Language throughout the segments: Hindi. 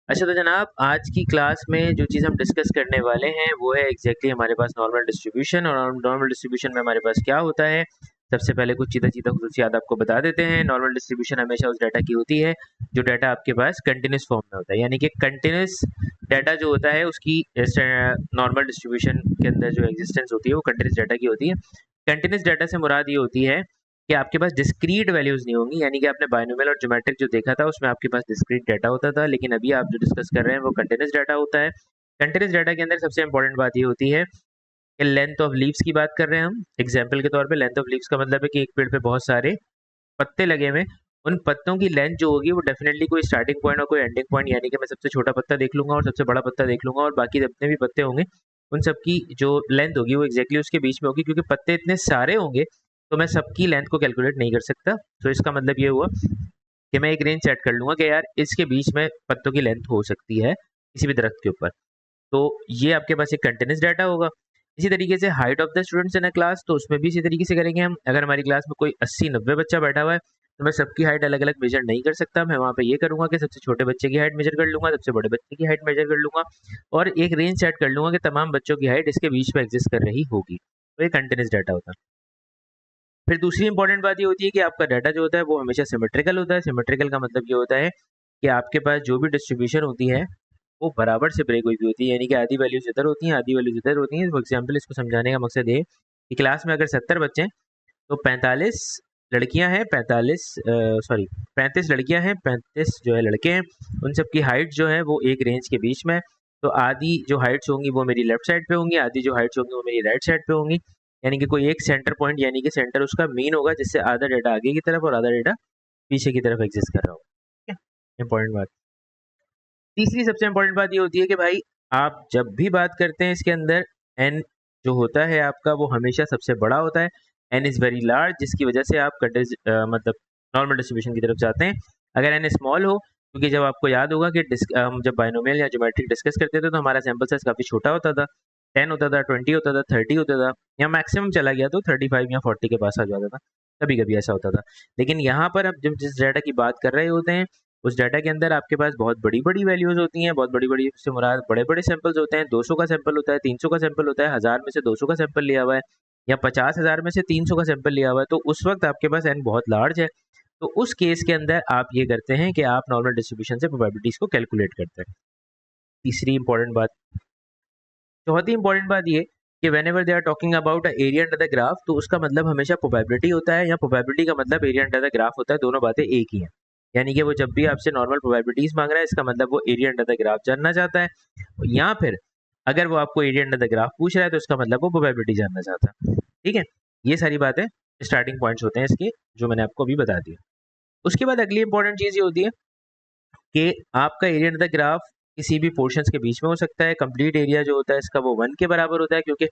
अच्छा तो जनाब आज की क्लास में जो चीज़ हम डिस्कस करने वाले हैं वो है एग्जैक्टली हमारे पास नॉर्मल डिस्ट्रीब्यूशन। और नॉर्मल डिस्ट्रीब्यूशन में हमारे पास क्या होता है। सबसे पहले कुछ चीज़ा चीज़ा खसूसियात आपको बता देते हैं। नॉर्मल डिस्ट्रीब्यूशन हमेशा उस डाटा की होती है जो डाटा आपके पास कंटिन्यूस फॉर्म में होता है, यानी कि कंटिन्यूस डाटा जो होता है उसकी नॉर्मल डिस्ट्रीब्यूशन के अंदर जो एग्जिस्टेंस होती है वो कंटिन्यूस डाटा की होती है। कंटिन्यूस डाटा से मुराद ये होती है कि आपके पास डिस्क्रीट वैल्यूज नहीं होंगी, यानी कि आपने बायनोमियल और ज्योमेट्रिक जो देखा था उसमें आपके पास डिस्क्रीट डाटा होता था, लेकिन अभी आप जो डिस्कस कर रहे हैं वो कंटिन्यूस डाटा होता है। कंटिन्यूस डाटा के अंदर सबसे इंपॉर्टेंट बात ये होती है कि लेंथ ऑफ लीव्स की बात कर रहे हैं हम। एग्जाम्पल के तौर पे लेंथ ऑफ लीव्स का मतलब है कि एक पेड़ पे बहुत सारे पत्ते लगे हुए, उन पत्तों की लेंथ जो होगी वो डेफिनेटली कोई स्टार्टिंग पॉइंट और कोई एंडिंग पॉइंट, यानी कि मैं सबसे छोटा पत्ता देख लूंगा और सबसे बड़ा पत्ता देख लूंगा और बाकी जितने भी पत्ते होंगे उन सबकी जो लेंथ होगी वो एग्जैक्टली उसके बीच में होगी, क्योंकि पत्ते इतने सारे होंगे तो मैं सबकी लेंथ को कैलकुलेट नहीं कर सकता। तो इसका मतलब ये हुआ कि मैं एक रेंज सेट कर लूंगा कि यार इसके बीच में पत्तों की लेंथ हो सकती है किसी भी दरख्त के ऊपर। तो ये आपके पास एक कंटिन्यूस डाटा होगा। इसी तरीके से height of the students in a class, तो उसमें भी इसी तरीके से करेंगे हम। अगर हमारी क्लास में कोई 80-90 बच्चा बैठा हुआ है तो मैं सबकी हाइट अलग अलग मेजर नहीं कर सकता। मैं वहाँ पे ये करूँगा कि सबसे छोटे बच्चे की हाइट मेजर कर लूँगा, सबसे बड़े बच्चे की हाइट मेजर कर लूँगा और एक रेंज सेट कर लूँगा कि तमाम बच्चों की हाइट इसके बीच में एग्जिस्ट कर रही होगी। तो ये कंटिन्यूस डाटा होता है। फिर दूसरी इंपॉर्टेंट बात ये होती है कि आपका डाटा जो होता है वो हमेशा सिमेट्रिकल होता है। सिमेट्रिकल का मतलब ये होता है कि आपके पास जो भी डिस्ट्रीब्यूशन होती है वो बराबर से ब्रेक हुई भी होती है, यानी कि आधी वैल्यूज इधर होती हैं आधी वैल्यूज इधर होती हैं। फॉर एग्जाम्पल इसको समझाने का मकसद ये कि क्लास में अगर 70 बच्चे हैं तो 45 लड़कियां हैं, 35 लड़कियां हैं, 35 जो है लड़के हैं। उन सब की हाइट जो है वो एक रेंज के बीच में है। तो आधी जो हाइट्स होंगी वो मेरी लेफ्ट साइड पे होंगी, आधी जो हाइट्स होंगी वो मेरी राइट साइड पे होंगी, यानी कि कोई एक सेंटर पॉइंट यानी कि सेंटर उसका मीन होगा जिससे आधा डाटा आगे की तरफ और आधा डाटा पीछे की तरफ एग्जिस्ट कर रहा होगा। ठीक है, इंपॉर्टेंट बात। तीसरी सबसे इंपॉर्टेंट बात ये होती है कि भाई आप जब भी बात करते हैं इसके अंदर एन जो होता है आपका वो हमेशा सबसे बड़ा होता है। एन इज़ वेरी लार्ज, जिसकी वजह से आप मतलब नॉर्मल डिस्ट्रीब्यूशन की तरफ जाते हैं। अगर एन स्मॉल हो, क्योंकि जब आपको याद होगा कि हम जब बाइनोमियल या ज्योमेट्रिक डिस्कस करते थे तो हमारा सैम्पल साइज काफ़ी छोटा होता था। 10 होता था, 20 होता था, 30 होता था, या मैक्सिमम चला गया तो 35 या 40 के पास आ जाता था। कभी कभी ऐसा होता था। लेकिन यहाँ पर अब जब जिस डाटा की बात कर रहे होते हैं उस डाटा के अंदर आपके पास बहुत बड़ी-बड़ी वैल्यूज़ होती हैं, बहुत बड़ी-बड़ी से मुराद बड़े-बड़े सैंपल्स होते हैं। 200 का सैंपल होता है, 300 का सैंपल होता है, 1000 में से 200 का सैंपल लिया हुआ है या 50,000 में से 300 का सैंपल लिया हुआ है, तो उस वक़्त आपके पास एन बहुत लार्ज है। तो उस केस के अंदर आप ये करते हैं कि आप नॉर्मल डिस्ट्रीब्यूशन से प्रोबेबिलिटीज़ को कैलकुलेट करते हैं। तीसरी इंपॉर्टेंट बात। चौथी इंपॉर्टेंट बात ये कि whenever they are talking about a area under the graph, तो उसका मतलब हमेशा प्रोबेबिलिटी होता है या प्रोबेबिलिटी का मतलब एरिया अंडर द ग्राफ होता है। दोनों बातें एक ही हैं। यानी कि वो जब भी आपसे नॉर्मल प्रोबेबिलिटीज मांग रहा है इसका मतलब वो एरिया अंडर द ग्राफ जानना चाहता है, या फिर अगर वो आपको एरिया अंडर द ग्राफ पूछ रहा है तो इसका मतलब वो प्रोबेबिलिटी जानना चाहता है। ठीक है, ये सारी बातें स्टार्टिंग पॉइंट्स होते हैं इसके, जो मैंने आपको अभी बता दिए। उसके बाद अगली इंपॉर्टेंट चीज़ ये होती है कि आपका एरिया अंडर द ग्राफ किसी भी पोर्शंस के बीच में हो सकता है। कंप्लीट एरिया जो होता है इसका वो 1 के बराबर होता है, क्योंकि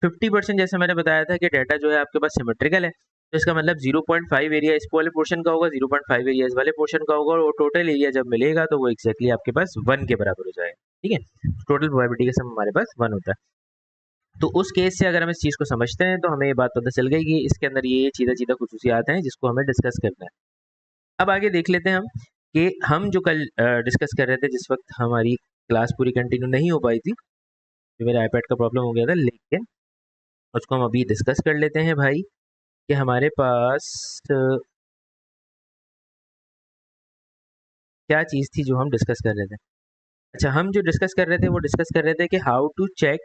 50% जैसे मैंने बताया था कि डाटा जो है आपके पास सिमेट्रिकल है, तो इसका मतलब 0.5 एरिया इस वाले पोर्शन का होगा, 0.5 एरिया इस वाले पोर्शन का होगा, और टोटल एरिया जब मिलेगा तो वो एक्जैक्टली आपके पास 1 के बराबर हो जाएगा। ठीक है, टोटल प्रोबेबिलिटी का सम हमारे पास 1 होता है। तो उस केस से अगर हम इस चीज़ को समझते हैं तो हमें ये बात पता चल गई कि इसके अंदर ये चीज़ा चीज़ा खसूसियात हैं जिसको हमें डिस्कस करना है। अब आगे देख लेते हैं हम कि हम जो कल डिस्कस कर रहे थे जिस वक्त हमारी क्लास पूरी कंटिन्यू नहीं हो पाई थी, जो मेरे आईपैड का प्रॉब्लम हो गया था, लेकिन उसको हम अभी डिस्कस कर लेते हैं भाई कि हमारे पास क्या चीज़ थी जो हम डिस्कस कर रहे थे। अच्छा, हम जो डिस्कस कर रहे थे वो डिस्कस कर रहे थे कि how to check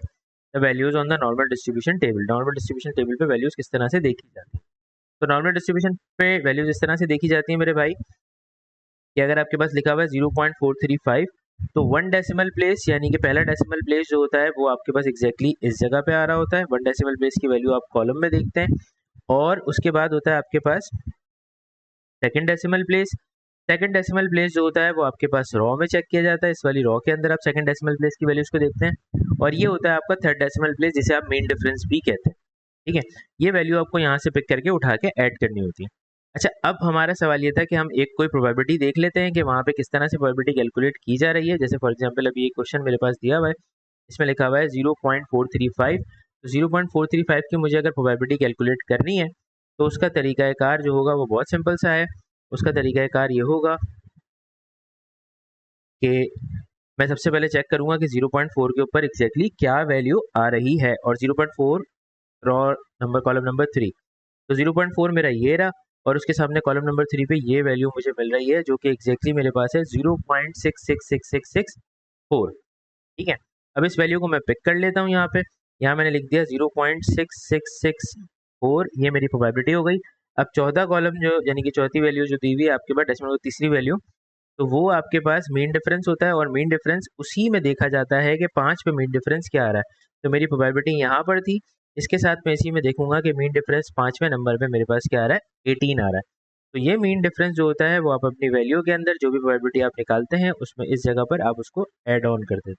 the values on the normal distribution table. Normal distribution table पे वैल्यूज किस तरह से देखी जाती है। तो नॉर्मल डिस्ट्रीब्यूशन पे वैल्यूज इस तरह से देखी जाती है मेरे भाई कि अगर आपके पास लिखा हुआ है 0.435, तो 1 डेसिमल प्लेस यानी कि पहला डेसिमल प्लेस जो होता है वो आपके पास एग्जैक्टली इस जगह पे आ रहा होता है। 1 डेसिमल प्लेस की वैल्यू आप कॉलम में देखते हैं, और उसके बाद होता है आपके पास second decimal place. Second decimal place जो होता है वो आपके पास रॉ में चेक किया जाता है। इस वाली रॉ के अंदर आप सेकंड डेसिमल प्लेस की वैल्यूज को देखते हैं, और ये होता है आपका थर्ड डेसिमल प्लेस जिसे आप मेन डिफरेंस भी कहते हैं। ठीक है, ये वैल्यू आपको यहाँ से पिक करके उठा के ऐड करनी होती है। अच्छा, अब हमारा सवाल ये था कि हम एक कोई प्रोबेबिलिटी देख लेते हैं कि वहाँ पे किस तरह से प्रोबेबिलिटी कैलकुलेट की जा रही है। जैसे फॉर एग्जांपल अभी एक क्वेश्चन मेरे पास दिया हुआ है, इसमें लिखा हुआ है 0.435। तो 0.435 की मुझे अगर प्रोबेबिलिटी कैलकुलेट करनी है तो उसका तरीकाकार जो होगा वो बहुत सिंपल सा है। उसका तरीकाकार ये होगा कि मैं सबसे पहले चेक करूँगा कि 0.4 के ऊपर एग्जैक्टली क्या वैल्यू आ रही है, और 0.4 रॉ नंबर कॉलम नंबर 3, तो 0.4 मेरा ये रहा, और उसके सामने कॉलम नंबर 3 पे ये वैल्यू मुझे मिल रही है जो कि एग्जैक्टली मेरे पास है 0.666664। ठीक है, अब इस वैल्यू को मैं पिक कर लेता हूँ यहाँ पे। यहाँ मैंने लिख दिया 0.6664, ये मेरी प्रोबेबिलिटी हो गई। अब चौथा कॉलम जो यानी कि चौथी वैल्यू जो दी हुई है आपके पास डेसिमल में तीसरी वैल्यू, तो वो आपके पास मीन डिफरेंस होता है, और मीन डिफरेंस उसी में देखा जाता है कि 5 पे मीन डिफरेंस क्या आ रहा है। तो मेरी प्रोबेबिलिटी यहाँ पर थी, इसके साथ मैं इसी में देखूंगा कि मीन डिफरेंस 5वें नंबर पे मेरे पास क्या आ रहा है, 18 आ रहा है। तो ये मीन डिफरेंस जो होता है वो आप अपनी वैल्यू के अंदर जो भी प्रोबेबिलिटी आप निकालते हैं उसमें इस जगह पर आप उसको ऐड ऑन कर देते हैं,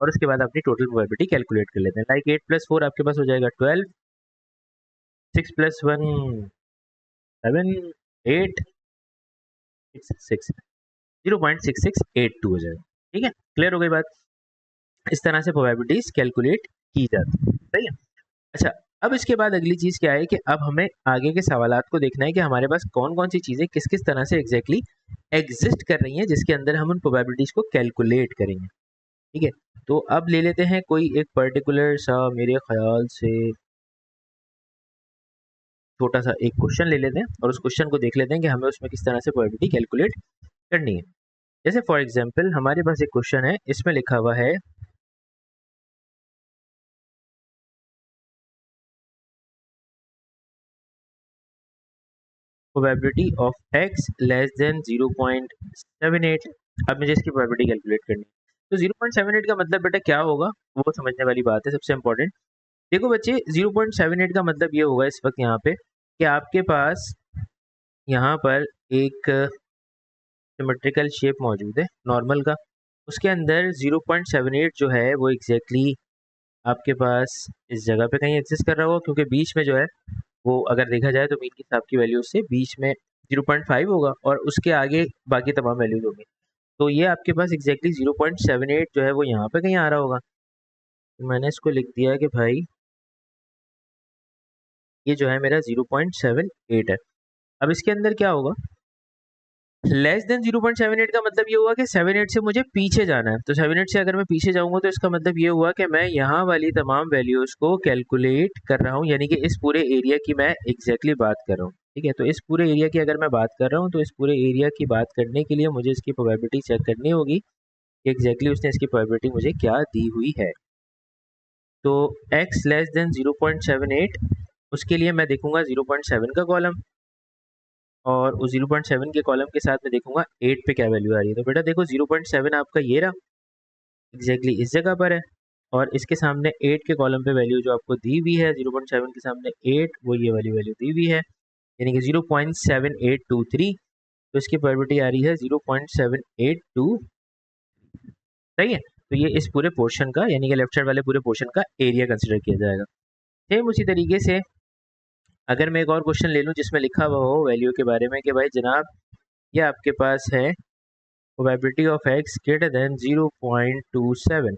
और उसके बाद अपनी टोटल प्रोबेबिलिटी कैलकुलेट कर लेते हैं। लाइक 8 + 4 आपके पास हो जाएगा 12, 6 + 1 7, 8, 6 0.6682 हो जाएगा। ठीक है, क्लियर हो गई बात। इस तरह से प्रोबेबिलिटीज कैलकुलेट की जाती है, सही है। अच्छा, अब इसके बाद अगली चीज क्या है कि अब हमें आगे के सवालात को देखना है कि हमारे पास कौन कौन सी चीजें किस किस तरह से एग्जैक्टली एग्जिस्ट कर रही हैं जिसके अंदर हम उन प्रोबेबिलिटीज को कैलकुलेट करेंगे। ठीक है, तो अब ले लेते हैं कोई एक पर्टिकुलर सा, मेरे ख्याल से छोटा सा एक क्वेश्चन ले लेते हैं, और उस क्वेश्चन को देख लेते हैं कि हमें उसमें किस तरह से प्रोबेबिलिटी कैलकुलेट करनी है। जैसे फॉर एग्जाम्पल हमारे पास एक क्वेश्चन है, इसमें लिखा हुआ है probability of x less than 0.78। अब मुझे इसकी प्रोबेबिलिटी कैलकुलेट करनी है। तो 0.78 का मतलब बेटा क्या होगा, वो समझने वाली बात है। सबसे इंपॉर्टेंट देखो बच्चे, 0.78 का मतलब ये होगा इस वक्त यहाँ पे कि आपके पास यहाँ पर एक सिमेट्रिकल शेप मौजूद है नॉर्मल का, उसके अंदर 0.78 जो है वो एग्जैक्टली आपके पास इस जगह पे कहीं एग्जिस्ट कर रहा होगा, क्योंकि बीच में जो है वो अगर देखा जाए तो मीन के हिसाब की वैल्यू से बीच में 0.5 होगा, और उसके आगे बाकी तमाम वैल्यूज होंगी। तो ये आपके पास एग्जैक्टली 0.78 जो है वो यहाँ पे कहीं आ रहा होगा। तो मैंने इसको लिख दिया कि भाई ये जो है मेरा 0.78 है। अब इसके अंदर क्या होगा, लेस देन 0.78 का मतलब ये हुआ कि 78 से मुझे पीछे जाना है। तो 78 से अगर मैं पीछे जाऊंगा तो इसका मतलब ये हुआ कि मैं यहाँ वाली तमाम वैल्यूज को कैलकुलेट कर रहा हूँ, यानी कि इस पूरे एरिया की मैं एग्जैक्टली बात कर रहा हूँ। ठीक है, तो इस पूरे एरिया की अगर मैं बात कर रहा हूँ तो इस पूरे एरिया की बात करने के लिए मुझे इसकी प्रोबेबिलिटी चेक करनी होगी कि एग्जैक्टली उसने इसकी प्रोबेबिलिटी मुझे क्या दी हुई है। तो x लेस देन 0.78, उसके लिए मैं देखूंगा 0.7 का कॉलम, और उस 0.7 के कॉलम के साथ मैं देखूंगा 8 पे क्या वैल्यू आ रही है। तो बेटा देखो 0.7 आपका ये रहा, एग्जैक्टली इस जगह पर है, और इसके सामने 8 के कॉलम पे वैल्यू जो आपको दी हुई है 0.7 के सामने 8, वो ये वाली वैल्यू दी हुई है, यानी कि 0.7823। तो इसकी प्रोबेबिलिटी आ रही है 0.782। सही है, तो ये इस पूरे पोर्शन का यानी कि लेफ्ट साइड वाले पूरे पोर्शन का एरिया कंसिडर किया जाएगा। सेम उसी तरीके से अगर मैं एक और क्वेश्चन ले लूँ जिसमें लिखा हुआ हो वैल्यू के बारे में कि भाई जनाब ये आपके पास है probability of x greater than 0.27।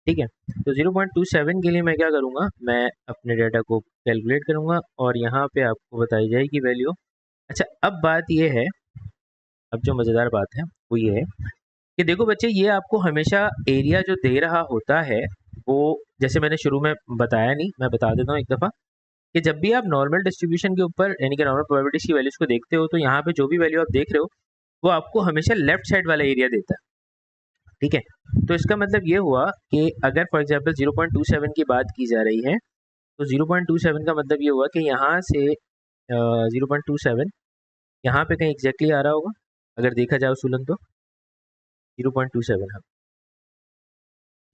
ठीक है, तो 0.27 के लिए मैं क्या करूँगा, मैं अपने डाटा को कैलकुलेट करूँगा और यहाँ पे आपको बताई जाएगी वैल्यू। अच्छा, अब बात ये है, अब जो मज़ेदार बात है वो ये है कि देखो बच्चे, ये आपको हमेशा एरिया जो दे रहा होता है वो, जैसे मैंने शुरू में बताया नहीं, मैं बता देता हूँ एक दफ़ा कि जब भी आप नॉर्मल डिस्ट्रीब्यूशन के ऊपर यानी कि नॉर्मल प्रोबेबिलिटी की वैल्यूज को देखते हो तो यहाँ पे जो भी वैल्यू आप देख रहे हो वो आपको हमेशा लेफ्ट साइड वाला एरिया देता है। ठीक है, तो इसका मतलब ये हुआ कि अगर फॉर एग्जांपल 0.27 की बात की जा रही है तो 0.27 का मतलब ये हुआ कि यहाँ से 0.27 यहाँ पे कहीं एग्जैक्टली आ रहा होगा, अगर देखा जाए उसूलन तो 0.27 हाँ,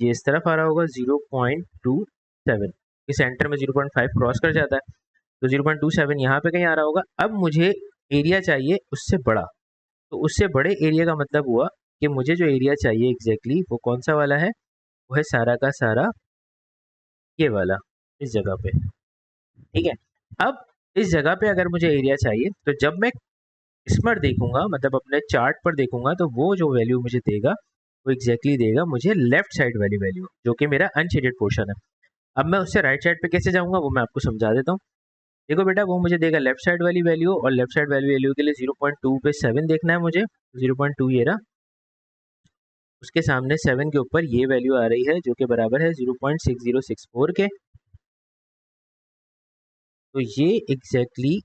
ये इस तरफ आ रहा होगा 0.27, इस सेंटर में 0.5 क्रॉस कर जाता है, तो 0.27 यहाँ पे कहीं आ रहा होगा। अब मुझे एरिया चाहिए उससे बड़ा, तो उससे बड़े एरिया का मतलब हुआ कि मुझे जो एरिया चाहिए एग्जैक्टली वो कौन सा वाला है, वो है सारा का सारा ये वाला, इस जगह पे। ठीक है, अब इस जगह पे अगर मुझे एरिया चाहिए तो जब मैं इस पर देखूंगा, मतलब अपने चार्ट पर देखूंगा, तो वो जो वैल्यू मुझे देगा वो एग्जैक्टली देगा मुझे लेफ्ट साइड वाली वैल्यू, जो कि मेरा अनशेडेड पोर्शन है। अब मैं उससे राइट साइड पे कैसे जाऊंगा वो मैं आपको समझा देता हूँ। देखो बेटा, वो मुझे देगा लेफ्ट साइड वाली वैल्यू, और लेफ्ट साइड वाली वैल्यू के लिए 0.2 पे 7 देखना है मुझे, 0.2 ये रहा, उसके सामने 7 के ऊपर ये वैल्यू आ रही है जो कि बराबर है 0.6064 के। तो ये एग्जैक्टली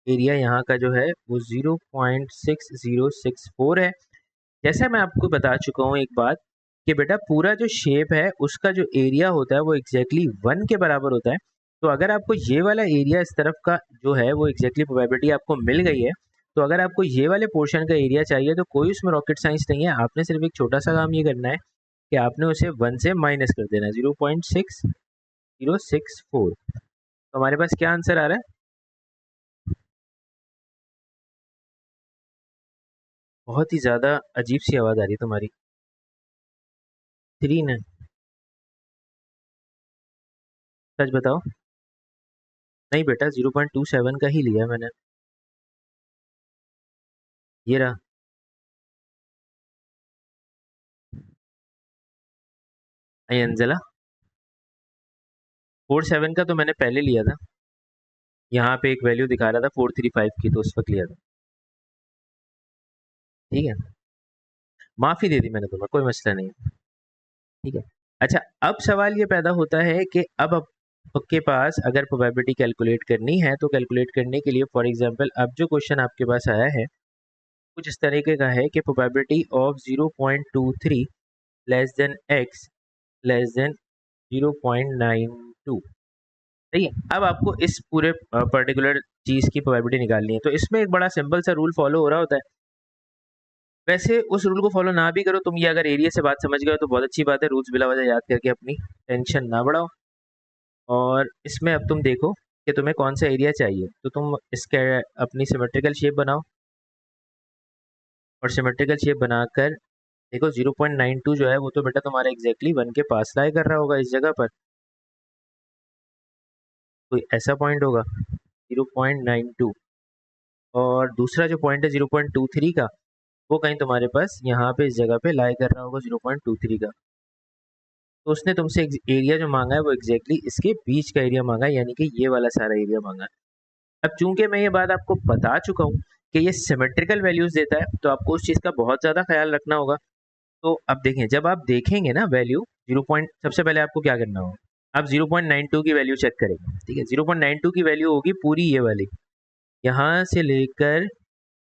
एरिया यहाँ का जो है वो 0.6064 है। जैसा मैं आपको बता चुका हूँ एक बात कि बेटा पूरा जो शेप है उसका जो एरिया होता है वो एग्जैक्टली 1 के बराबर होता है। तो अगर आपको ये वाला एरिया इस तरफ का जो है वो एग्जैक्टली प्रोबेबिलिटी आपको मिल गई है, तो अगर आपको ये वाले पोर्शन का एरिया चाहिए तो कोई उसमें रॉकेट साइंस नहीं है। आपने सिर्फ एक छोटा सा काम ये करना है कि आपने उसे 1 से माइनस कर देना है, 0.6064। तो हमारे पास क्या आंसर आ रहा है? बहुत ही ज़्यादा अजीब सी आवाज़ आ रही है तुम्हारी। 3 ने, सच बताओ। नहीं बेटा, 0.27 का ही लिया मैंने। ये रहा। आई अंजला, 47 का तो मैंने पहले लिया था। यहाँ पे एक वैल्यू दिखा रहा था 435 की, तो उस वक्त लिया था। ठीक है, माफ़ी दे दी मैंने तुम्हें, कोई मसला नहीं है। ठीक है। अच्छा, अब सवाल ये पैदा होता है कि अब आपके पास अगर प्रोबेबिलिटी कैलकुलेट करनी है तो कैलकुलेट करने के लिए फॉर एग्जांपल अब जो क्वेश्चन आपके पास आया है कुछ इस तरीके का है कि probability of 0.23 less than x less than 0.92। सही है। अब आपको इस पूरे पर्टिकुलर चीज़ की प्रोबेबिलिटी निकालनी है, तो इसमें एक बड़ा सिंपल सा रूल फॉलो हो रहा होता है। वैसे उस रूल को फॉलो ना भी करो, तुम ये अगर एरिया से बात समझ गए हो तो बहुत अच्छी बात है। रूल्स बिला वजह याद करके अपनी टेंशन ना बढ़ाओ। और इसमें अब तुम देखो कि तुम्हें कौन सा एरिया चाहिए, तो तुम इसके अपनी सिमेट्रिकल शेप बनाओ और सिमेट्रिकल शेप बनाकर देखो 0.92 जो है वो तो बेटा तुम्हारा एग्जैक्टली 1 के पास लाई कर रहा होगा इस जगह पर। कोई ऐसा पॉइंट होगा 0.92, और दूसरा जो पॉइंट है 0.23 का वो कहीं तुम्हारे पास यहाँ पे इस जगह पे लाई कर रहा होगा 0.23 का। तो उसने तुमसे एरिया जो मांगा है वो एग्जैक्टली इसके बीच का एरिया मांगा है, यानी कि ये वाला सारा एरिया मांगा है। अब चूंकि मैं ये बात आपको बता चुका हूँ कि ये सिमेट्रिकल वैल्यूज देता है तो आपको उस चीज़ का बहुत ज़्यादा ख्याल रखना होगा। तो अब देखें, जब आप देखेंगे ना वैल्यू 0 पॉइंट, सबसे पहले आपको क्या करना होगा, आप 0.92 की वैल्यू चेक करेंगे। ठीक है, 0.92 की वैल्यू होगी पूरी ये वाली, यहाँ से लेकर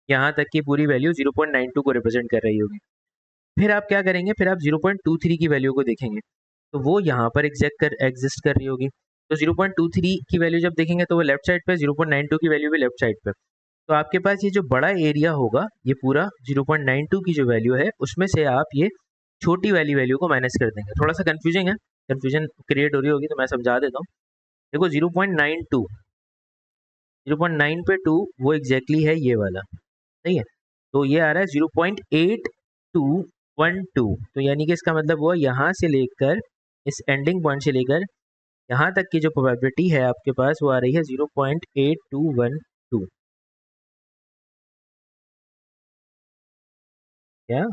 यहाँ तक की पूरी वैल्यू 0.92 को रिप्रेजेंट कर रही होगी। फिर आप क्या करेंगे, फिर आप 0.23 की वैल्यू को देखेंगे तो वो यहाँ पर एग्जिस्ट कर रही होगी। तो 0.23 की वैल्यू जब देखेंगे तो वो लेफ्ट साइड पे, 0.92 की वैल्यू भी लेफ्ट साइड पे। तो आपके पास ये जो बड़ा एरिया होगा ये पूरा 0.92 की जो वैल्यू है उसमें से आप ये छोटी वाली वैल्यू को माइनस कर देंगे। थोड़ा सा कंफ्यूजिंग है, कंफ्यूजन क्रिएट हो रही होगी तो मैं समझा देता हूँ। देखो 0.92, 0.9 पे 2 वो एग्जैक्टली है ये वाला। सही है, तो ये आ रहा है 0.8212। तो यानी कि इसका मतलब वो यहाँ से लेकर इस एंडिंग पॉइंट से लेकर यहाँ तक की जो प्रोबेबिलिटी है आपके पास वो आ रही है 0.8212। क्या?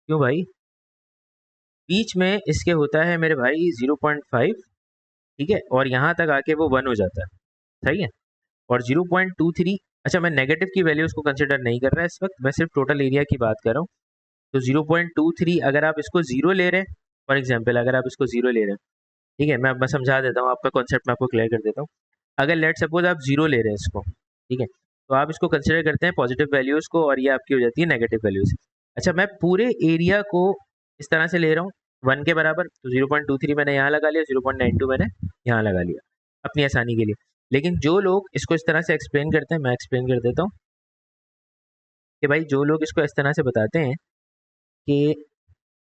क्यों भाई? बीच में इसके होता है मेरे भाई 0.5। ठीक है, और यहाँ तक आके वो 1 हो जाता है। सही है, और 0.23, अच्छा मैं नेगेटिव की वैल्यूज को कंसिडर नहीं कर रहा है इस वक्त, मैं सिर्फ टोटल एरिया की बात कर रहा हूँ। तो 0.23 अगर आप इसको जीरो ले रहे हैं, फॉर एग्जाम्पल अगर आप इसको जीरो ले रहे हैं, ठीक है, मैं समझा देता हूँ, आपका कॉन्सेप्ट मैं आपको क्लियर कर देता हूँ। अगर लेट सपोज आप जीरो ले रहे हैं इसको, ठीक है, तो आप इसको कंसिडर करते हैं पॉजिटिव वैल्यूज को और ये आपकी हो जाती है नेगेटिव वैल्यूज। अच्छा, मैं पूरे एरिया को इस तरह से ले रहा हूँ 1 के बराबर, तो 0.23 मैंने यहाँ लगा लिया, 0.92 मैंने यहाँ लगा लिया अपनी आसानी के लिए। लेकिन जो लोग इसको इस तरह से एक्सप्लेन करते हैं, मैं एक्सप्लेन कर देता हूँ कि भाई जो लोग इसको इस तरह से बताते हैं कि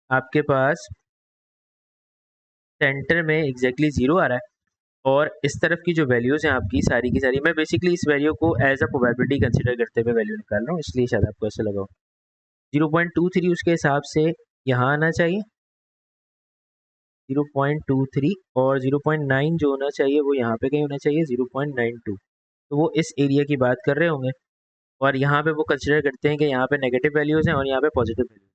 आपके पास सेंटर में एग्जैक्टली जीरो आ रहा है और इस तरफ की जो वैल्यूज हैं आपकी सारी की सारी, मैं बेसिकली इस वैल्यू को एज अ प्रोबेबिलिटी कंसीडर करते हुए वैल्यू निकाल रहा हूँ, इसलिए शायद आपको ऐसा लगा हो। 0.23 उसके हिसाब से यहाँ आना चाहिए 0.23, और 0.9 जो होना चाहिए वो यहाँ पे कहीं होना चाहिए 0.92। तो वो इस एरिया की बात कर रहे होंगे और यहाँ पे वो कंसिडर करते हैं कि यहाँ पे नेगेटिव वैल्यूज़ हैं और यहाँ पे पॉजिटिव वैल्यूज।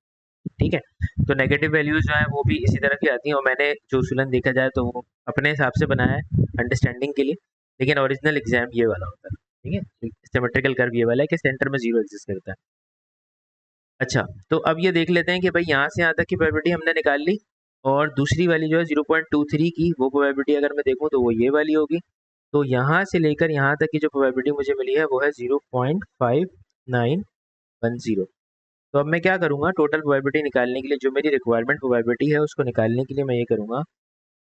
ठीक है, तो नेगेटिव वैल्यूज जो है वो भी इसी तरह की आती हैं और मैंने जो सुलन देखा जाए तो वो अपने हिसाब से बनाया है अंडरस्टैंडिंग के लिए, लेकिन ओरिजिनल एग्जाम ये वाला होता है। ठीक है, सिमेट्रिकल कर्व ये वाला है कि सेंटर में जीरो एग्जिस्ट करता है। अच्छा, तो अब ये देख लेते हैं कि भाई यहाँ से यहाँ तक की प्रोबेबिलिटी हमने निकाल ली और दूसरी वाली जो है 0.23 की वो प्रोबेबिलिटी अगर मैं देखूँ तो वो ये वाली होगी। तो यहाँ से लेकर यहाँ तक की जो प्रोबेबिलिटी मुझे मिली है वो है 0.5910। तो अब मैं क्या करूँगा, टोटल प्रोबेबिलिटी निकालने के लिए जो मेरी रिक्वायरमेंट प्रोबेबिलिटी है उसको निकालने के लिए मैं ये करूँगा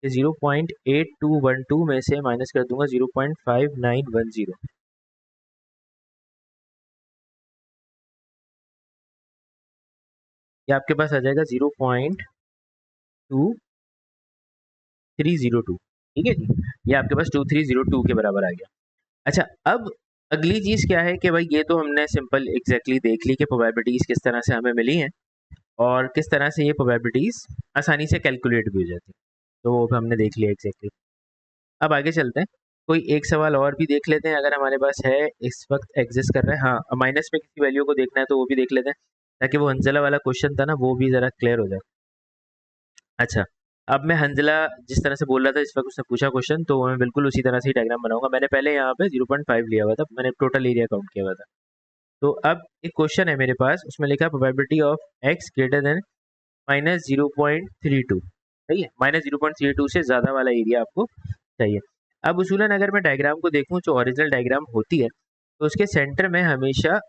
कि 0.8212 में से माइनस कर दूंगा 0.5910। ये आपके पास आ जाएगा 0.2302। ठीक है जी, ये आपके पास 2302 के बराबर आ गया। अच्छा, अब अगली चीज़ क्या है कि भाई ये तो हमने सिंपल एग्जैक्टली देख ली कि प्रोबेबिलिटीज़ किस तरह से हमें मिली हैं और किस तरह से ये प्रोबेबिलिटीज़ आसानी से कैलकुलेट भी हो जाती हैं, तो वो भी हमने देख लिया एग्जैक्टली। अब आगे चलते हैं, कोई एक सवाल और भी देख लेते हैं अगर हमारे पास है, इस वक्त एग्जिस्ट कर रहा है। हाँ, माइनस में किसी वैल्यू को देखना है तो वो भी देख लेते हैं ताकि वो हंजला वाला क्वेश्चन था ना वो भी ज़रा क्लियर हो जाए। अच्छा, अब मैं हंजला जिस तरह से बोल रहा था इस वक्त उसने पूछा क्वेश्चन तो मैं बिल्कुल उसी तरह से ही डायग्राम बनाऊंगा। मैंने पहले यहाँ पे 0.5 लिया हुआ था, मैंने टोटल एरिया काउंट किया हुआ था। तो अब एक क्वेश्चन है मेरे पास, उसमें लिखा probability of x greater than -0.32। सही है, -0.32 से ज़्यादा वाला एरिया आपको चाहिए। अब उसूलन अगर मैं डायग्राम को देखूं जो ओरिजिनल डायग्राम होती है तो उसके सेंटर में हमेशा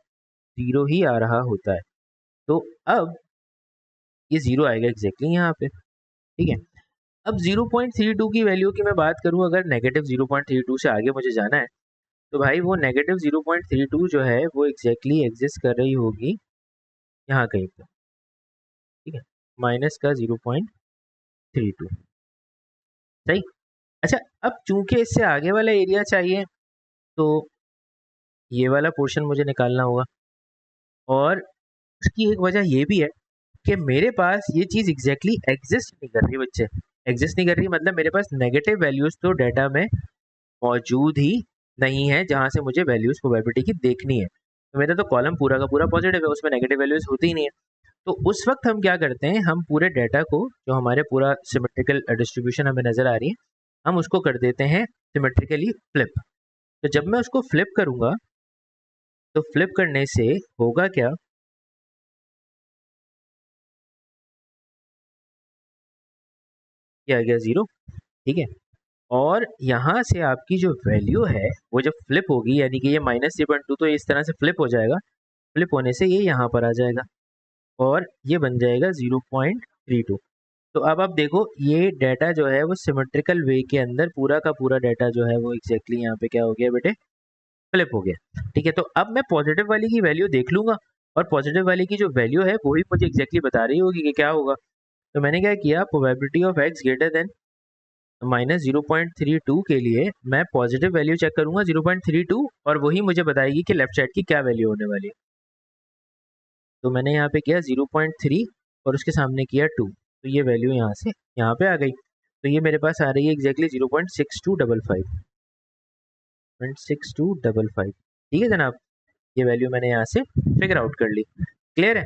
0 ही आ रहा होता है। तो अब ये 0 आएगा एग्जैक्टली यहाँ पे। ठीक है, अब 0.32 की वैल्यू की मैं बात करूं, अगर नेगेटिव 0.32 से आगे मुझे जाना है तो भाई वो नेगेटिव 0.32 जो है वो एग्जैक्टली एग्जिस्ट कर रही होगी यहाँ कहीं पर। ठीक है, माइनस का 0.32। सही। अच्छा, अब चूंकि इससे आगे वाला एरिया चाहिए तो ये वाला पोर्शन मुझे निकालना होगा और उसकी एक वजह ये भी है कि मेरे पास ये चीज़ एग्जैक्टली एग्जिस्ट नहीं कर रही बच्चे। एग्जिस्ट नहीं कर रही मतलब मेरे पास नेगेटिव वैल्यूज़ तो डाटा में मौजूद ही नहीं है जहाँ से मुझे वैल्यूज़ प्रोबेबिलिटी की देखनी है। तो मेरा तो कॉलम पूरा का पूरा पॉजिटिव है, उसमें नेगेटिव वैल्यूज़ होती ही नहीं है। तो उस वक्त हम क्या करते हैं, हम पूरे डाटा को जो हमारे पूरा सिमेट्रिकल डिस्ट्रीब्यूशन हमें नज़र आ रही है हम उसको कर देते हैं सिमेट्रिकली फ्लिप। तो जब मैं उसको फ्लिप करूँगा तो फ्लिप करने से होगा क्या, ये आ गया 0। ठीक है, और यहाँ से आपकी जो वैल्यू है वो जब फ्लिप होगी यानी कि ये -3.2 तो इस तरह से फ्लिप हो जाएगा। फ्लिप होने से ये यहाँ पर आ जाएगा और ये बन जाएगा 0.32। तो अब आप देखो ये डाटा जो है वो सिमेट्रिकल वे के अंदर पूरा का पूरा डाटा जो है वो एग्जैक्टली यहाँ पे क्या हो गया बेटे, फ्लिप हो गया। ठीक है, तो अब मैं पॉजिटिव वाली की वैल्यू देख लूंगा और पॉजिटिव वाली की जो वैल्यू है वही मुझे एग्जैक्टली बता रही होगी कि क्या होगा। तो मैंने क्या किया, probability of x greater than -0.32 के लिए मैं पॉजिटिव वैल्यू चेक करूंगा 0.32 और वही मुझे बताएगी कि लेफ्ट साइड की क्या वैल्यू होने वाली है। तो मैंने यहाँ पे किया 0.3 और उसके सामने किया 2, तो ये वैल्यू यहाँ से यहाँ पे आ गई। तो ये मेरे पास आ रही है एग्जैक्टली 0.6255। ठीक है जनाब, ये वैल्यू मैंने यहाँ से फिगर आउट कर ली। क्लियर है।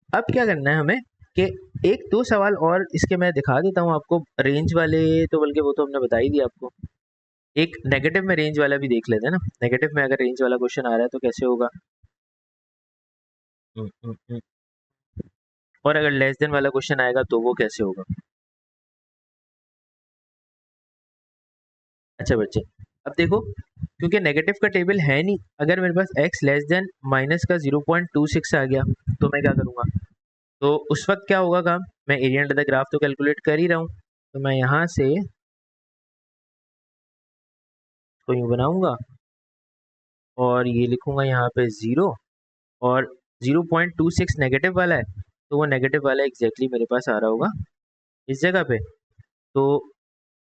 अब क्या करना है हमें कि एक दो सवाल और इसके मैं दिखा देता हूँ आपको, रेंज वाले तो बल्कि वो तो हमने बता ही दिया आपको। एक नेगेटिव में रेंज वाला भी देख लेते हैं ना, नेगेटिव में अगर रेंज वाला क्वेश्चन आ रहा है तो कैसे होगा। हम्म, हम्म, हम्म। और अगर लेस देन वाला क्वेश्चन आएगा तो वो कैसे होगा। अच्छा बच्चे, अब देखो क्योंकि नेगेटिव का टेबल है नहीं, अगर मेरे पास x लेस देन माइनस का 0.26 आ गया तो मैं क्या करूँगा, तो उस वक्त क्या होगा काम, मैं एरिया अंडर द ग्राफ तो कैलकुलेट कर ही रहा हूँ। तो मैं यहाँ से इसको यूँ बनाऊंगा और ये लिखूंगा यहाँ पे 0 और 0.26 नेगेटिव वाला है तो वो नेगेटिव वाला एग्जैक्टली मेरे पास आ रहा होगा इस जगह पे। तो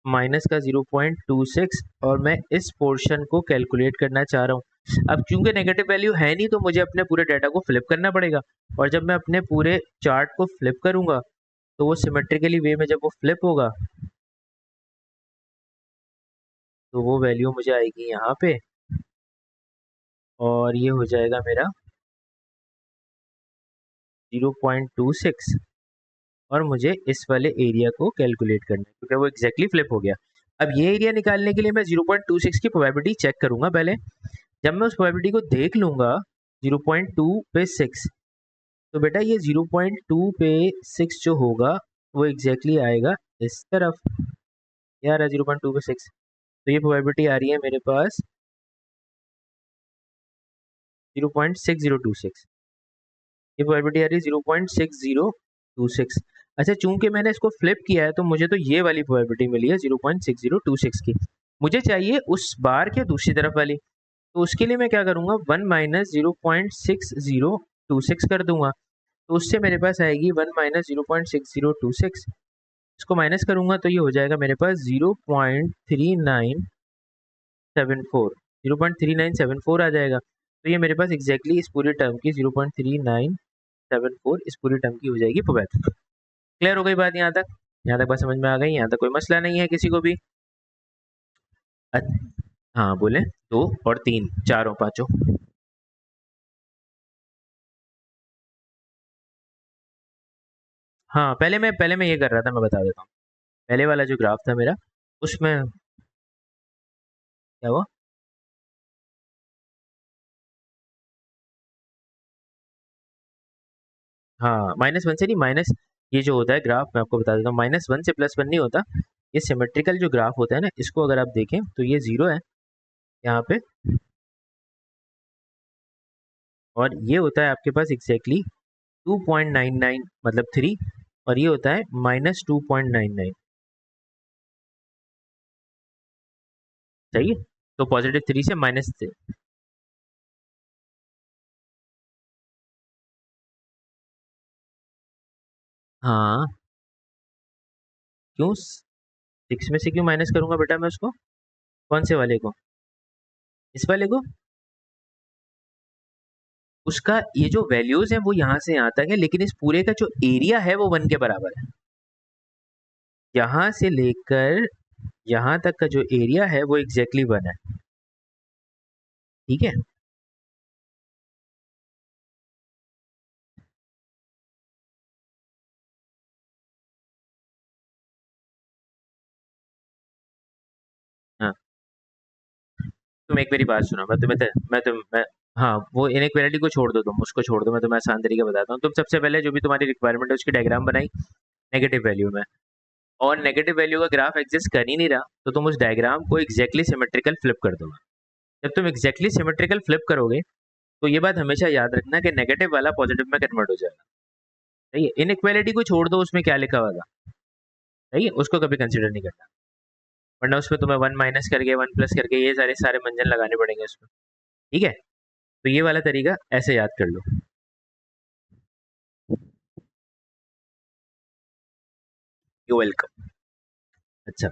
माइनस का 0.26 और मैं इस पोर्शन को कैलकुलेट करना चाह रहा हूँ। अब क्योंकि नेगेटिव वैल्यू है नहीं तो मुझे अपने पूरे डाटा को फ्लिप करना पड़ेगा और जब मैं अपने पूरे चार्ट को फ्लिप करूँगा तो वो सिमेट्रिकली वे में जब वो फ्लिप होगा तो वो वैल्यू मुझे आएगी यहाँ पे और ये हो जाएगा मेरा 0.26 और मुझे इस वाले एरिया को कैलकुलेट करना है क्योंकि वो एग्जैक्टली फ्लिप हो गया। अब ये एरिया निकालने के लिए मैं 0.26 की प्रोबेबिलिटी चेक करूंगा पहले। जब मैं उस प्रोबेबिलिटी को देख लूंगा 0.2 पे 6 तो बेटा ये 0.2 पे 6 जो होगा वो एग्जैक्टली आएगा इस तरफ। क्या आ रहा है 0.2 पे 6? तो ये प्रोबेबिलिटी आ रही है मेरे पास 0.6026। ये प्रोबेबिलिटी आ रही है 0.6026। अच्छा, चूंकि मैंने इसको फ्लिप किया है तो मुझे तो ये वाली प्रोबेबिलिटी मिली है 0.6026 की। मुझे चाहिए उस बार के दूसरी तरफ वाली। तो उसके लिए मैं क्या करूँगा, 1 माइनस 0.6026 कर दूंगा। तो उससे मेरे पास आएगी 1 माइनस 0.6026। इसको माइनस करूंगा तो ये हो जाएगा मेरे पास 0.3974। 0.3974 आ जाएगा। तो ये मेरे पास एग्जैक्टली इस पूरे टर्म की 0.3974 इस पूरी टर्म की हो जाएगी प्रोबेबिलिटी। क्लियर हो गई बात यहाँ तक? यहाँ तक बात समझ में आ गई? यहाँ तक कोई मसला नहीं है किसी को भी? हाँ बोले, 2 और 3, चारों पांचों। हाँ, पहले मैं ये कर रहा था, मैं बता देता हूँ। पहले वाला जो ग्राफ था मेरा, उसमें क्या हुआ? हाँ, -1 से नहीं, माइनस, ये जो होता है ग्राफ, मैं आपको बता देता हूँ, -1 से +1 नहीं होता। ये सिमेट्रिकल जो ग्राफ होता है ना, इसको अगर आप देखें तो ये 0 है यहाँ पे, और ये होता है आपके पास एग्जैक्टली 2.99 मतलब 3, और ये होता है -2.99। सही है? तो +3 से -3। हाँ, क्यों 6 में से क्यों माइनस करूंगा बेटा मैं उसको? कौन से वाले को? इस वाले को? उसका ये जो वैल्यूज है वो यहाँ से यहाँ तक है, लेकिन इस पूरे का जो एरिया है वो 1 के बराबर है। यहाँ से लेकर यहाँ तक का जो एरिया है वो एग्जैक्टली 1 है। ठीक है? हाँ, तुम एक मेरी बात सुनो, मैं हाँ, वो इनइक्वालिटी को छोड़ दो, तुम उसको छोड़ दो, मैं तुम्हें आसान तरीके बताता हूँ। तुम सबसे पहले जो भी तुम्हारी रिक्वायरमेंट है उसकी डायग्राम बनाई नेगेटिव वैल्यू में, और नेगेटिव वैल्यू का ग्राफ एग्जिस्ट कर ही नहीं रहा, तो तुम उस डायग्राम को एग्जैक्टली सिमेट्रिकल फ्लिप कर दो। जब तुम एग्जैक्टली सिमेट्रिकल फ्लिप करोगे तो ये बात हमेशा याद रखना कि नेगेटिव वाला पॉजिटिव में कन्वर्ट हो जाएगा। सही है? इनइक्वालिटी को छोड़ दो, उसमें क्या लिखा हुआ था, सही है, उसको कभी कंसिडर नहीं करना, वरना उसमें तुम्हें 1 माइनस करके 1 प्लस करके ये सारे सारे मंजन लगाने पड़ेंगे उसमें। ठीक है? तो ये वाला तरीका ऐसे याद कर लो। You welcome. अच्छा,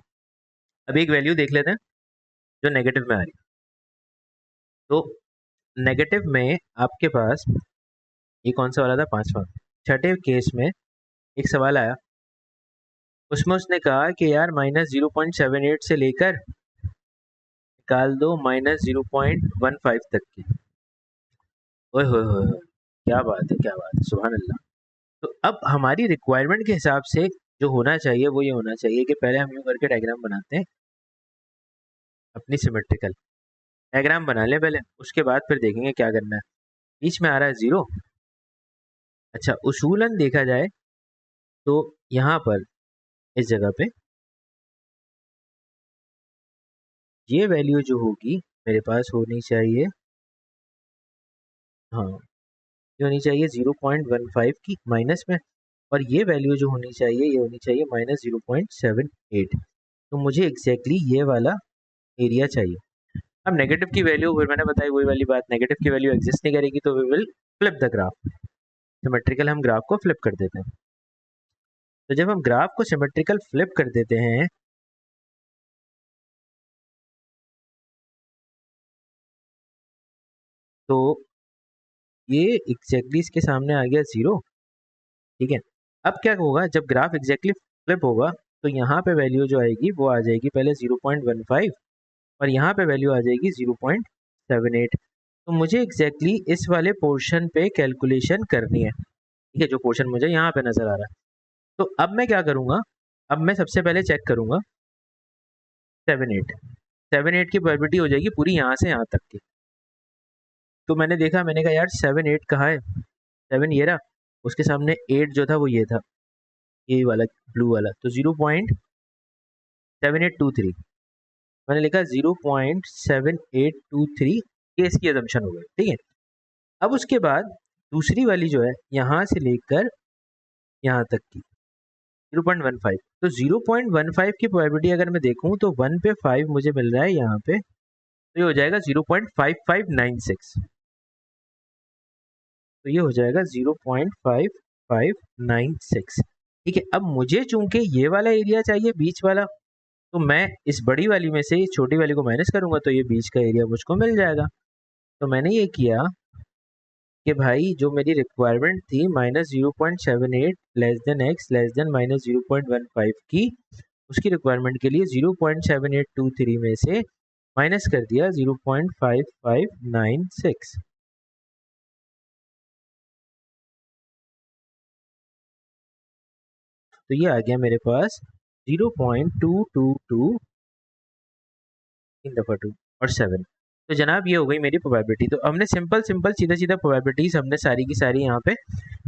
अब एक वैल्यू देख लेते हैं जो नेगेटिव में आ रही है। तो नेगेटिव में आपके पास ये कौन सा वाला था, 5वां। छठे केस में एक सवाल आया, उसमें उसने कहा कि यार -0.78 से लेकर निकाल दो -0.15 तक की। ओए होए होए होए, क्या बात है, क्या बात है, सुभान अल्लाह। तो अब हमारी रिक्वायरमेंट के हिसाब से जो होना चाहिए वो ये होना चाहिए कि पहले हम यूँ करके डायग्राम बनाते हैं अपनी सिमेट्रिकल। डायग्राम बना लें पहले, उसके बाद फिर देखेंगे क्या करना है। बीच में आ रहा है 0। अच्छा, उसूलन देखा जाए तो यहाँ पर इस जगह पे ये वैल्यू जो होगी मेरे पास होनी चाहिए, हाँ, ये होनी चाहिए 0.15 की माइनस में, और ये वैल्यू जो होनी चाहिए ये होनी चाहिए -0.78। तो मुझे एग्जैक्टली ये वाला एरिया चाहिए। अब नेगेटिव की वैल्यू फिर मैंने बताई वही वाली बात, नेगेटिव की वैल्यू एग्जिस्ट नहीं करेगी, तो we will flip the graph. Symmetrical हम ग्राफ को फ्लिप कर देते हैं। तो जब हम ग्राफ को सिमेट्रिकल फ्लिप कर देते हैं तो ये एग्जैक्टली इसके सामने आ गया 0। ठीक है? अब क्या होगा, जब ग्राफ एग्जैक्टली फ्लिप होगा तो यहाँ पे वैल्यू जो आएगी वो आ जाएगी पहले 0.15, और यहाँ पे वैल्यू आ जाएगी 0.78। तो मुझे एग्जैक्टली इस वाले पोर्शन पे कैलकुलेशन करनी है। ठीक है? जो पोर्शन मुझे यहाँ पे नजर आ रहा है। तो अब मैं क्या करूँगा, अब मैं सबसे पहले चेक करूँगा 7 8। 7 8 की प्रोबेबिलिटी हो जाएगी पूरी यहाँ से यहाँ तक की। तो मैंने देखा, मैंने कहा यार 7 8 कहाँ है, 7 ये रहा। उसके सामने 8 जो था वो ये था, ये वाला ब्लू वाला, तो 0.7823 मैंने लिखा 0.7823, ये इसकी अजम्पशन हो गई, ठीक है। अब उसके बाद दूसरी वाली जो है यहाँ से लेकर यहाँ तक की 0.15, तो 0.15 की प्रोबेबिलिटी अगर मैं देखूं तो 1 पे 5 मुझे मिल रहा है यहाँ पे, तो ये हो जाएगा 0.5596, तो ये हो जाएगा 0.5596, ठीक है। अब मुझे चूंकि ये वाला एरिया चाहिए बीच वाला, तो मैं इस बड़ी वाली में से छोटी वाली को माइनस करूंगा तो ये बीच का एरिया मुझको मिल जाएगा। तो मैंने ये किया कि भाई जो मेरी रिक्वायरमेंट थी -0.78 less than x less than -0.15 की, उसकी रिक्वायरमेंट के लिए 0.7823 में से माइनस कर दिया 0.5596, तो ये आ गया मेरे पास 0.222 3 दफा 2 और 7। तो जनाब ये हो गई मेरी प्रोबेबिलिटी। तो हमने सिंपल सीधा सीधा प्रोबेबिलिटीज हमने सारी की सारी यहाँ पे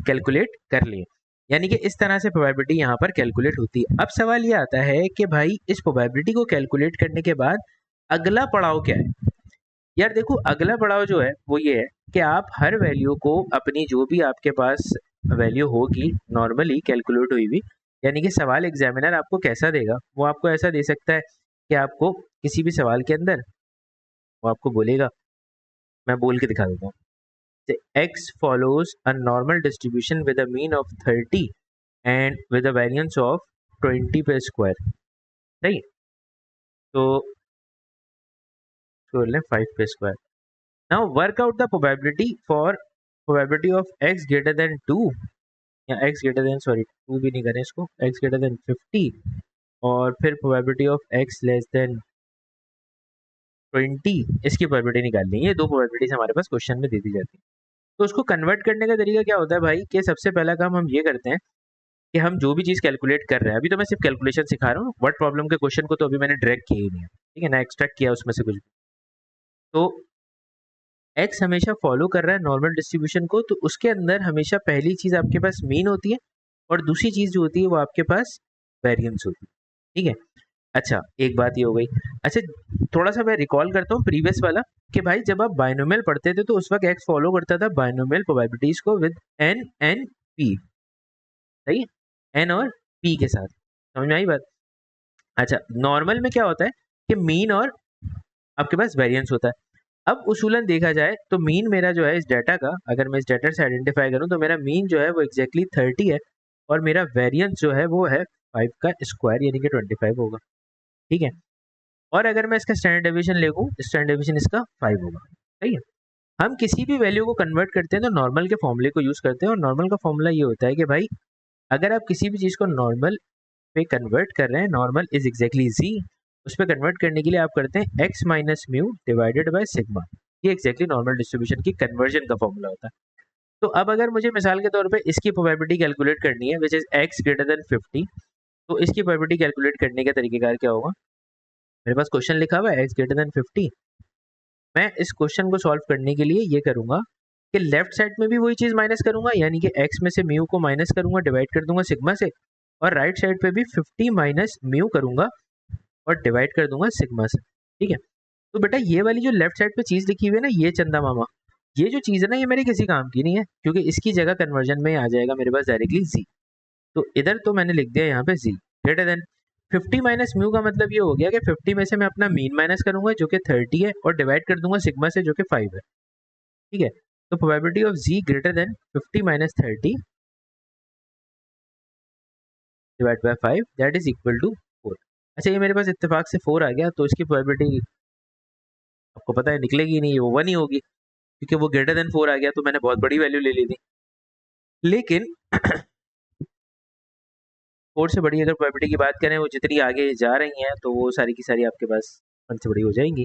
कैलकुलेट कर ली, यानी कि इस तरह से प्रोबेबिलिटी यहाँ पर कैलकुलेट होती है। अब सवाल ये आता है कि भाई इस प्रोबेबिलिटी को कैलकुलेट करने के बाद अगला पड़ाव क्या है। यार देखो, अगला पड़ाव जो है वो ये है कि आप हर वैल्यू को अपनी जो भी आपके पास वैल्यू होगी नॉर्मली कैलकुलेट हुई हुई, यानी कि सवाल एग्जामिनर आपको कैसा देगा, वो आपको ऐसा दे सकता है कि आपको किसी भी सवाल के अंदर वो आपको बोलेगा, मैं बोल के दिखा देता हूँ, x follows a normal distribution with a mean of 30 and with a variance of 20 per square, सही। तो 5 per square। Now work out the probability of x greater than 2 या x greater than 2 भी नहीं करें इसको, x greater than 50 और फिर probability of x less than 20, इसकी प्रोबेबिलिटी निकालनी है। ये दो प्रोबेबिलिटीज हमारे पास क्वेश्चन में दे दी जाती है। तो उसको कन्वर्ट करने का तरीका क्या होता है भाई, कि सबसे पहला काम हम ये करते हैं कि हम जो भी चीज़ कैलकुलेट कर रहे हैं, अभी तो मैं सिर्फ कैलकुलेशन सिखा रहा हूँ, वर्ड प्रॉब्लम के क्वेश्चन को तो अभी मैंने डायरेक्ट किया ही नहीं है, ठीक है ना, एक्सट्रैक्ट किया उसमें से कुछ भी। तो एक्स हमेशा फॉलो कर रहा है नॉर्मल डिस्ट्रीब्यूशन को, तो उसके अंदर हमेशा पहली चीज़ आपके पास मीन होती है और दूसरी चीज़ जो होती है वो आपके पास वेरियंस होती है, ठीक है। अच्छा, एक बात ये हो गई। अच्छा, थोड़ा सा मैं रिकॉल करता हूँ प्रीवियस वाला, कि भाई जब आप बायनोमियल पढ़ते थे तो उस वक्त एक्स फॉलो करता था बायनोमियल प्रोबेबिलिटीज को विद एन एंड पी, सही है, एन और पी के साथ, समझ में आई बात। अच्छा, नॉर्मल में क्या होता है कि मीन और आपके पास वेरिएंस होता है। अब उसूलन देखा जाए तो मीन मेरा जो है इस डाटा का, अगर मैं इस डाटा से आइडेंटिफाई करूं तो मेरा मीन जो है वो एग्जैक्टली 30 है और मेरा वेरिएंस जो है वो है 5 का स्क्वायर यानी कि 25 होगा, ठीक है। और अगर मैं इसका स्टैंडर्ड डेविएशन लेगूँ, स्टैंडर्ड डेविएशन इसका 5 होगा, सही है। हम किसी भी वैल्यू को कन्वर्ट करते हैं तो नॉर्मल के फॉर्मूले को यूज़ करते हैं, और नॉर्मल का फॉर्मूला ये होता है कि भाई अगर आप किसी भी चीज़ को नॉर्मल पे कन्वर्ट कर रहे हैं, नॉर्मल इज एग्जैक्टली जी, उस पर कन्वर्ट करने के लिए आप करते हैं x minus mu divided by sigma, ये एग्जैक्टली नॉर्मल डिस्ट्रीब्यूशन की कन्वर्जन का फॉर्मूला होता है। तो अब अगर मुझे मिसाल के तौर पे इसकी प्रोबेबिलिटी कैलकुलेट करनी है which is x greater than 50, तो इसकी प्रोबेबिलिटी कैलकुलेट करने का तरीकेकार क्या होगा, मेरे पास क्वेश्चन लिखा हुआ है एक्स ग्रेटर देन 50, मैं इस क्वेश्चन को सॉल्व करने के लिए ये करूंगा कि लेफ्ट साइड में भी वही चीज़ माइनस करूंगा, यानी कि एक्स में से म्यू को माइनस करूंगा, डिवाइड कर दूंगा सिग्मा से, और राइट साइड पे भी 50 माइनस म्यू करूंगा और डिवाइड कर दूंगा सिग्मा से, ठीक है। तो बेटा ये वाली जो लेफ्ट साइड पे चीज़ लिखी हुई है ना, ये चंदा मामा, ये जो चीज़ है ना, ये मेरे किसी काम की नहीं है, क्योंकि इसकी जगह कन्वर्जन में आ जाएगा मेरे पास डायरेक्टली जी। तो इधर तो मैंने लिख दिया यहाँ पे जी ग्रेटर देन 50 माइनस म्यू का मतलब ये हो गया कि 50 में से मैं अपना मीन माइनस करूंगा जो कि 30 है और डिवाइड कर दूंगा सिग्मा से जो कि 5 है, ठीक है। तो probability of G greater than 50 minus 30 divide by 5 that is equal to 4। अच्छा, ये मेरे पास इत्तेफाक से 4 आ गया, तो इसकी प्रोबेबिलिटी आपको पता है निकलेगी नहीं, वो 1 ही होगी, क्योंकि वो ग्रेटर देन 4 आ गया तो मैंने बहुत बड़ी वैल्यू ले ली थी। लेकिन 4 से बड़ी अगर प्रोबेबिलिटी की बात करें, वो जितनी आगे जा रही हैं तो वो सारी की सारी आपके पास 1 से बड़ी हो जाएंगी।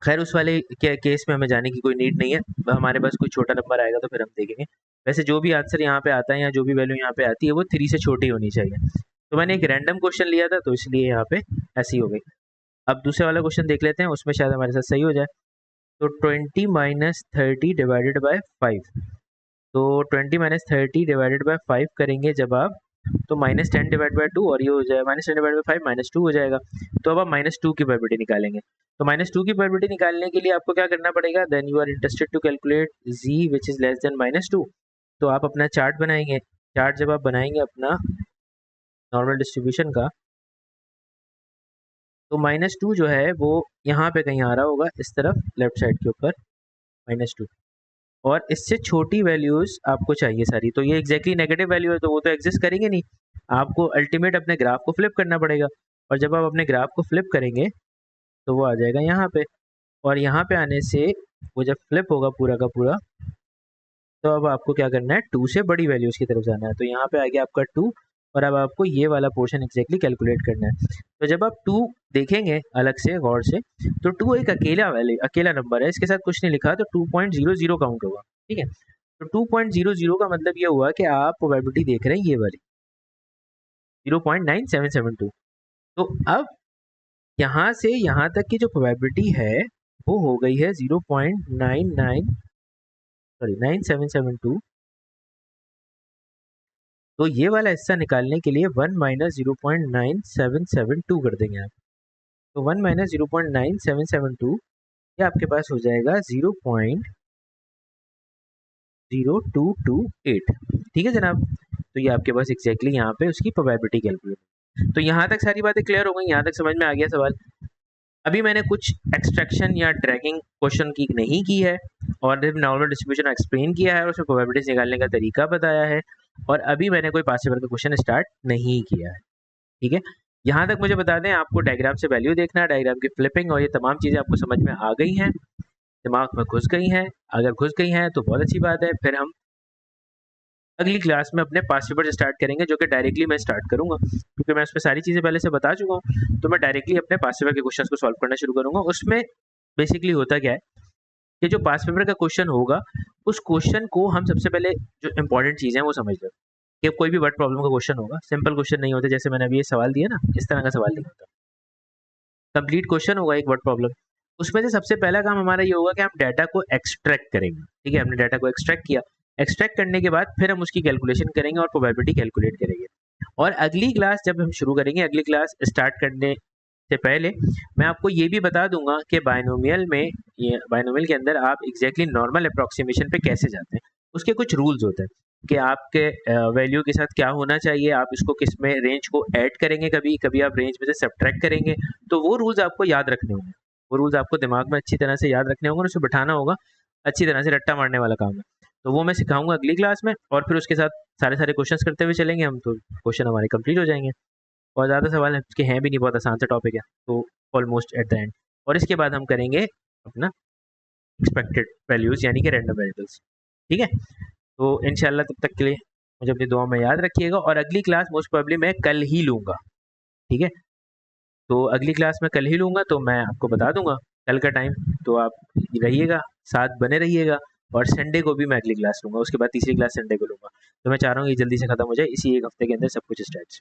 खैर उस वाले केस में हमें जाने की कोई नीड नहीं है, हमारे पास कोई छोटा नंबर आएगा तो फिर हम देखेंगे। वैसे जो भी आंसर यहाँ पे आता है या जो भी वैल्यू यहाँ पे आती है वो 3 से छोटी होनी चाहिए। तो मैंने एक रैंडम क्वेश्चन लिया था तो इसलिए यहाँ पे ऐसी हो गई। अब दूसरे वाला क्वेश्चन देख लेते हैं, उसमें शायद हमारे साथ सही हो जाए। तो 20 माइनस 30 डिवाइडेड बाय 5, तो 20 माइनस 30 डिवाइडेड बाय 5 करेंगे जब आप, तो -10 डिवाइड बाय 2 और ये हो जाएगा -10 डिवाइड बाय 5 -2 हो जाएगा। तो अब आप -2 की प्रोबेबिलिटी निकालेंगे। तो -2 की प्रोबेबिलिटी निकालने के लिए आपको क्या करना पड़ेगा, then you are interested to calculate z which is less than -2। तो आप अपना चार्ट बनाएंगे। चार्ट जब आप बनाएंगे अपना नॉर्मल डिस्ट्रीब्यूशन का, तो -2 जो है वो यहाँ पे कहीं आ रहा होगा इस तरफ लेफ्ट साइड के ऊपर -2, और इससे छोटी वैल्यूज आपको चाहिए सारी। तो ये एग्जैक्टली नेगेटिव वैल्यू है तो वो तो एग्जिस्ट करेंगे नहीं, आपको अल्टीमेट अपने ग्राफ को फ्लिप करना पड़ेगा। और जब आप अपने ग्राफ को फ्लिप करेंगे तो वो आ जाएगा यहाँ पे, और यहाँ पे आने से वो जब फ्लिप होगा पूरा का पूरा, तो अब आपको क्या करना है, 2 से बड़ी वैल्यूज की तरफ जाना है। तो यहाँ पे आ गया आपका 2, और अब आपको ये वाला पोर्शन एग्जैक्टली कैलकुलेट करना है। तो जब आप 2 देखेंगे अलग से गौर से, तो 2 एक अकेला नंबर है, इसके साथ कुछ नहीं लिखा, तो 2.00 काउंट होगा। ठीक है, तो 2.00 का मतलब ये हुआ कि आप प्रोबेबिलिटी देख रहे हैं ये वाली 0.9772। तो अब यहाँ से यहाँ तक की जो प्रोबेबिलिटी है वो हो गई है 0.9772। तो ये वाला हिस्सा निकालने के लिए 1 माइनस 0.9772 कर देंगे आप। तो 1 माइनस 0.9772 ये आपके पास हो जाएगा 0.0228। ठीक है जनाब, तो ये आपके पास एग्जैक्टली यहाँ पे उसकी प्रोबेबिलिटी कैलकुलेट। तो यहाँ तक सारी बातें क्लियर हो गई, यहाँ तक समझ में आ गया सवाल। अभी मैंने कुछ एक्सट्रैक्शन या ड्रैगिंग क्वेश्चन की नहीं की है, और नॉर्मल डिस्ट्रीब्यूशन एक्सप्लेन किया है और उसमें प्रोबेबिलिटीज निकालने का तरीका बताया है, और अभी मैंने कोई पास पेपर का क्वेश्चन स्टार्ट नहीं किया है। ठीक है, यहाँ तक मुझे बता दें, आपको डायग्राम से वैल्यू देखना है, डायग्राम की फ्लिपिंग और ये तमाम चीज़ें आपको समझ में आ गई हैं, दिमाग में घुस गई हैं। अगर घुस गई हैं तो बहुत अच्छी बात है, फिर हम अगली क्लास में अपने पास पेपर से स्टार्ट करेंगे, जो कि डायरेक्टली मैं स्टार्ट करूंगा, क्योंकि मैं उसमें सारी चीज़ें पहले से बता चुका हूँ। तो मैं डायरेक्टली अपने पास पेपर के क्वेश्चंस को सॉल्व करना शुरू करूंगा। उसमें बेसिकली होता क्या है कि जो पास पेपर का क्वेश्चन होगा, उस क्वेश्चन को हम सबसे पहले जो इंपॉर्टेंट चीज़ है वो समझ लें। कि कोई भी वर्ड प्रॉब्लम का क्वेश्चन होगा, सिंपल क्वेश्चन नहीं होते, जैसे मैंने अभी ये सवाल दिया ना, इस तरह का सवाल नहीं होता। कंप्लीट क्वेश्चन होगा एक वर्ड प्रॉब्लम। उसमें से सबसे पहला काम हमारा ये होगा कि हम डाटा को एक्सट्रैक्ट करेंगे। ठीक है, हमने डाटा को एक्सट्रैक्ट किया, एक्सट्रैक्ट करने के बाद फिर हम उसकी कैलकुलेशन करेंगे और प्रोबेबिलिटी कैलकुलेट करेंगे। और अगली क्लास जब हम शुरू करेंगे, अगली क्लास स्टार्ट करने से पहले मैं आपको ये भी बता दूंगा कि बायनोमियल में, ये बायनोमियल के अंदर आप एग्जैक्टली नॉर्मल अप्रॉक्सीमेशन पे कैसे जाते हैं। उसके कुछ रूल्स होते हैं कि आपके वैल्यू के साथ क्या होना चाहिए, आप इसको किस में रेंज को ऐड करेंगे, कभी कभी आप रेंज में से सब्ट्रैक्ट करेंगे। तो वो रूल्स आपको याद रखने होंगे, वो रूल्स आपको दिमाग में अच्छी तरह से याद रखने होंगे और उसे बिठाना होगा, अच्छी तरह से रट्टा मारने वाला काम है। तो वो मैं सिखाऊंगा अगली क्लास में, और फिर उसके साथ सारे सारे क्वेश्चंस करते हुए चलेंगे हम, तो क्वेश्चन हमारे कंप्लीट हो जाएंगे। और ज़्यादा सवाल के हैं भी नहीं, बहुत आसान सा टॉपिक है, तो ऑलमोस्ट एट द एंड। और इसके बाद हम करेंगे अपना एक्सपेक्टेड वैल्यूज़ यानी कि रैंडम वेरिएबल्स। ठीक है, तो इंशाल्लाह तब तक के लिए मुझे अपनी दुआ में याद रखिएगा, और अगली क्लास मोस्ट प्रोबेबली मैं कल ही लूँगा। ठीक है, तो अगली क्लास में कल ही लूँगा, तो मैं आपको बता दूंगा कल का टाइम, तो आप रहिएगा, साथ बने रहिएगा। और संडे को भी मैं अगली क्लास लूँगा, उसके बाद तीसरी क्लास संडे को लूँगा। तो मैं चाह रहा हूँ ये जल्दी से खत्म हो जाए, इसी एक हफ्ते के अंदर सब कुछ स्टार्ट।